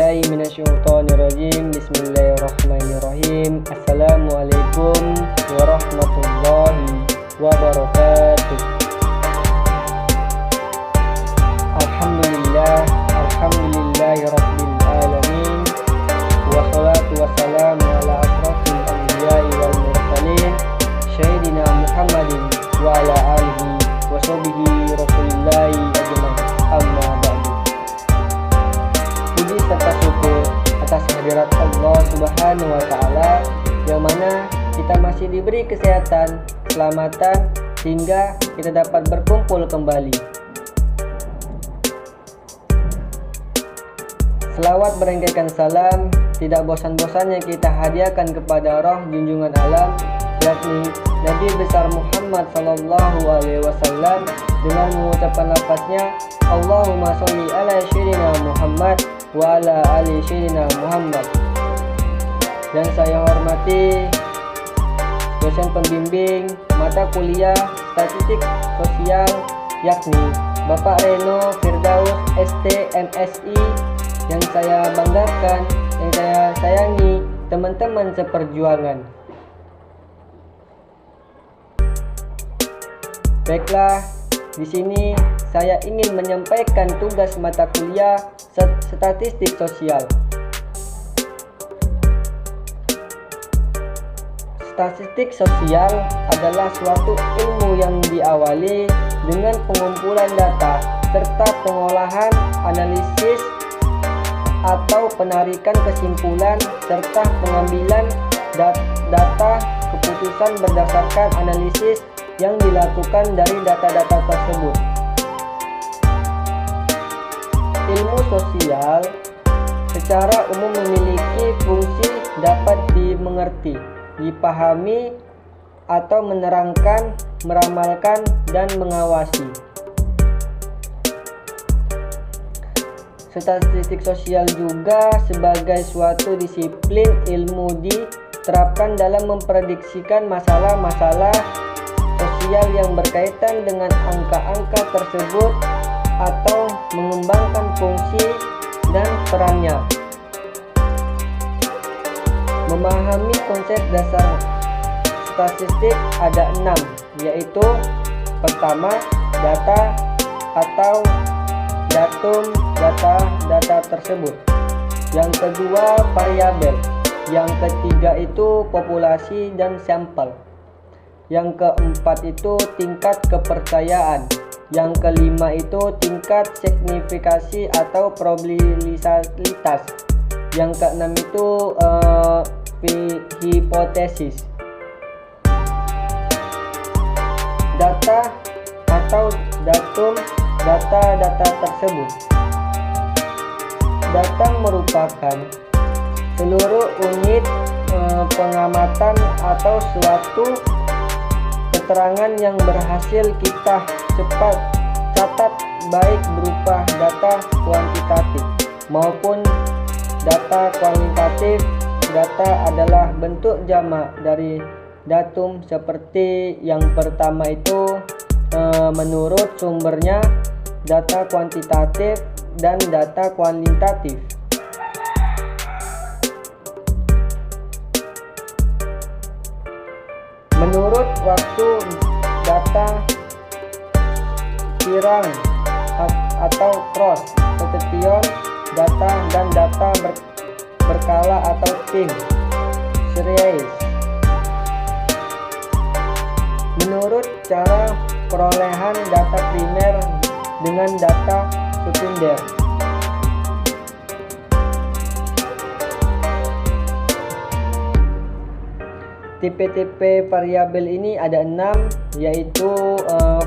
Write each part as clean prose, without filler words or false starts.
billahi minasyaitonirrajim. Bismillahirrahmanirrahim. Assalamualaikum warahmatullahi wabarakatuh. Alhamdulillahi rabbil alamin. Wassalatu wassalamu ala asrafil anbiya'i wal mursalin sayyidina Muhammadin wa ala alihi wa sahbihi rasulillahi ajmain. Amma ba'du. Puji serta syukur atas hadirat Allah Subhanahu wa taala yang mana kita masih diberi kesehatan, keselamatan sehingga kita dapat berkumpul kembali. Selawat berengkaikan salam tidak bosan-bosannya kita hadiahkan kepada roh junjungan alam, yakni Nabi besar Muhammad sallallahu alaihi wasallam dengan mengucapkan lafaznya Allahumma sholli ala sayyidina Muhammad wa ala ali sayyidina Muhammad. Dan saya hormati dosen pembimbing mata kuliah statistik sosial yakni Bapak Reno Firdaus ST MSI, yang saya banggakan, yang saya sayangi, teman-teman seperjuangan. Baiklah, di sini saya ingin menyampaikan tugas mata kuliah statistik sosial. Statistik sosial adalah suatu ilmu yang diawali dengan pengumpulan data serta pengolahan, analisis atau penarikan kesimpulan serta pengambilan data keputusan berdasarkan analisis yang dilakukan dari data-data tersebut. Ilmu sosial secara umum memiliki fungsi dapat dimengerti, dipahami, atau menerangkan, meramalkan, dan mengawasi. Statistik sosial juga sebagai suatu disiplin ilmu diterapkan dalam memprediksikan masalah-masalah sosial yang berkaitan dengan angka-angka tersebut atau mengembangkan fungsi dan perannya. Memahami konsep dasar statistik ada 6, yaitu pertama, data atau datum data tersebut. Yang kedua, variabel. Yang ketiga itu populasi dan sampel. Yang keempat itu tingkat kepercayaan. Yang kelima itu tingkat signifikasi atau probabilitas. Yang keenam itu hipotesis. Data atau datum data tersebut. Data merupakan seluruh unit pengamatan atau suatu keterangan yang berhasil kita cepat catat, baik berupa data kuantitatif maupun data kualitatif. Data adalah bentuk jamak dari datum, seperti yang pertama itu menurut sumbernya, data kuantitatif dan data kualitatif. Menurut waktu, data kirang atau cross section data, dan data berkala atau tim series. Menurut cara perolehan data primer dengan data sekunder. Tipe-tipe variabel ini ada 6, yaitu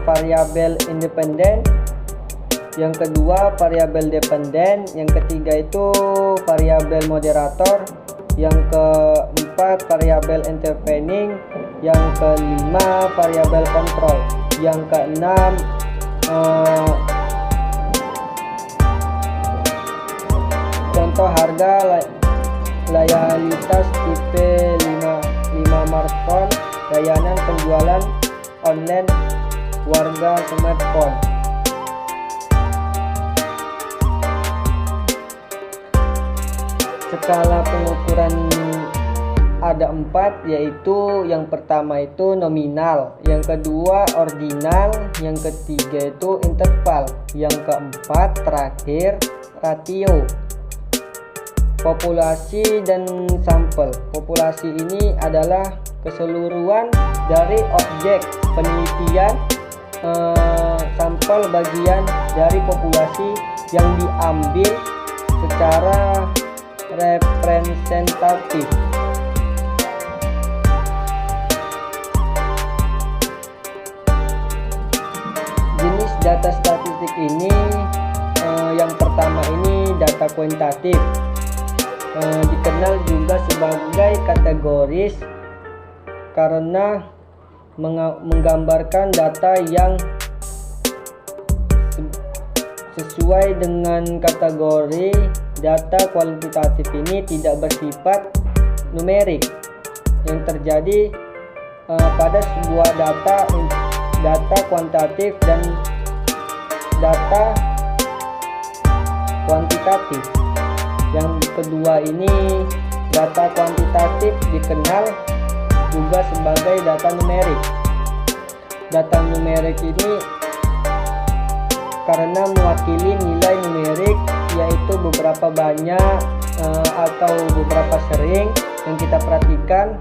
variabel independen, yang kedua variabel dependen, yang ketiga itu variabel moderator, yang keempat variabel intervening, yang kelima variabel kontrol, yang keenam contoh harga loyalitas tipe 5 smartphone, layanan penjualan online warga smartphone. Skala pengukuran ada 4, yaitu yang pertama itu nominal, yang kedua ordinal, yang ketiga itu interval, yang keempat terakhir rasio. Populasi dan sampel. Populasi ini adalah keseluruhan dari objek penelitian, sampel bagian dari populasi yang diambil secara representatif. Jenis data statistik ini, yang pertama ini data kuantitatif, dikenal juga sebagai kategoris karena menggambarkan data yang sesuai dengan kategori. Data kualitatif ini tidak bersifat numerik yang terjadi pada sebuah data kuantitatif dan data kuantitatif. Yang kedua ini data kuantitatif dikenal juga sebagai data numerik. Data numerik ini karena mewakili nilai numerik, yaitu beberapa banyak atau beberapa sering yang kita perhatikan.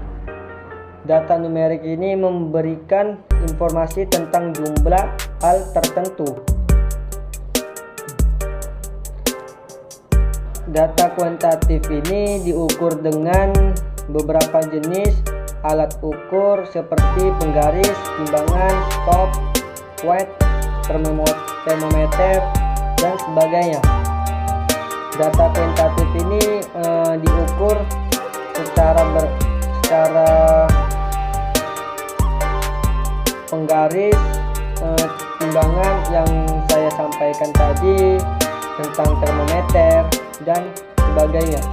Data numerik ini memberikan informasi tentang jumlah hal tertentu. Data kuantitatif ini diukur dengan beberapa jenis alat ukur seperti penggaris, timbangan, stop, weight, termometer, dan sebagainya. Data kuantitatif ini diukur secara penggaris, timbangan yang saya sampaikan tadi tentang termometer dan sebagainya.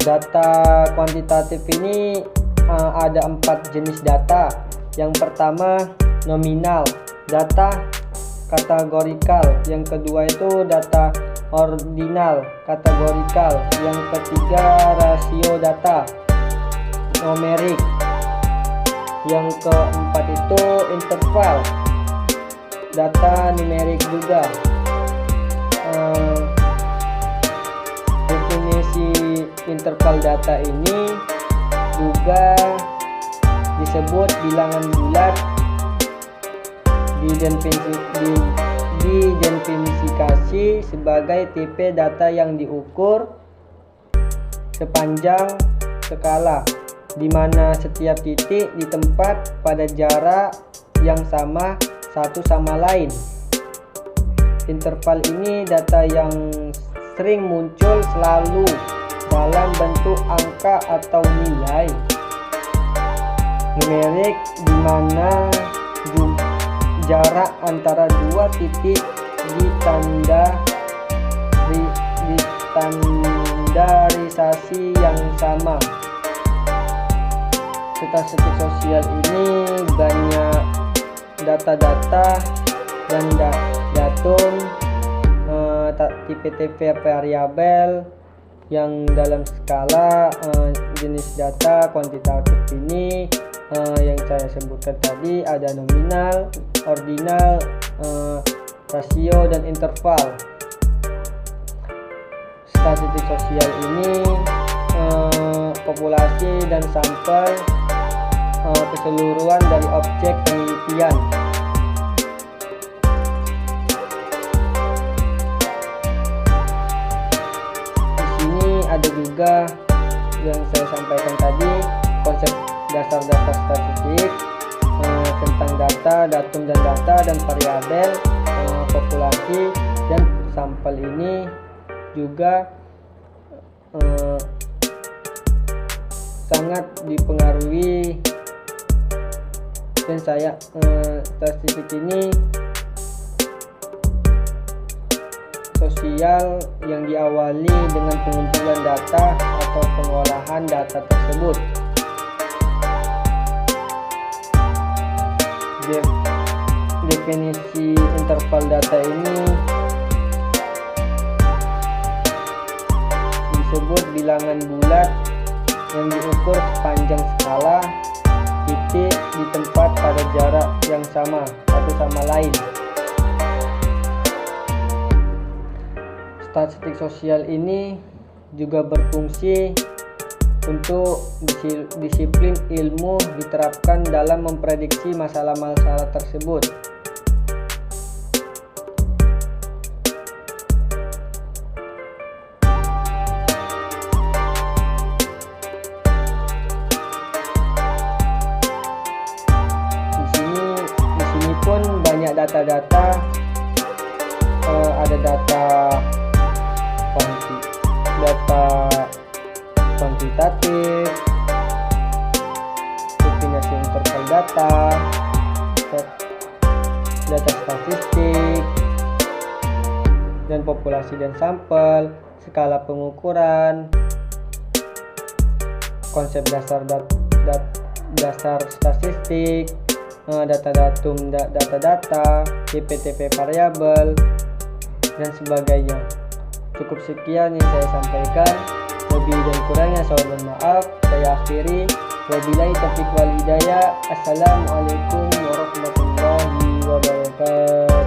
Data kuantitatif ini ada 4 jenis data. Yang pertama nominal, data kategorikal. Yang kedua itu data ordinal, kategorikal. Yang ketiga rasio data, numerik. Yang keempat itu interval, data numerik juga. Definisi interval data ini juga disebut bilangan bulat, diidentifikasi sebagai tipe data yang diukur sepanjang skala, di mana setiap titik di tempat pada jarak yang sama satu sama lain. Interval ini data yang sering muncul selalu dalam bentuk angka atau nilai numerik, di mana jarak antara dua titik distandarisasi yang sama. Statistik sosial ini banyak data-data dan datum, tipe-tipe variabel yang dalam skala jenis data kuantitatif ini yang saya sebutkan tadi ada nominal, ordinal, rasio, dan interval. Statistik sosial ini populasi dan sampel keseluruhan dari objek penelitian. Di sini ada juga yang saya sampaikan tadi, konsep dasar-dasar statistik tentang data, datum dan data, dan variabel, populasi dan sampel ini juga sangat dipengaruhi, dan statistik ini sosial yang diawali dengan pengumpulan data atau pengolahan data tersebut. definisi interval data ini disebut bilangan bulat yang diukur sepanjang skala titik di tempat pada jarak yang sama satu sama lain. Statistik sosial ini juga berfungsi untuk disiplin ilmu diterapkan dalam memprediksi masalah-masalah tersebut. Di sini pun banyak data-data, ada data kuantitatif, definisi interval data statistik, dan populasi dan sampel, skala pengukuran, konsep dasar statistik, data-data, TP variabel, dan sebagainya. Cukup sekian yang saya sampaikan. Lebih dan kurangnya saya mohon maaf. Saya akhiri. Wabillahi taufiq wal hidayah. Assalamualaikum warahmatullahi wabarakatuh.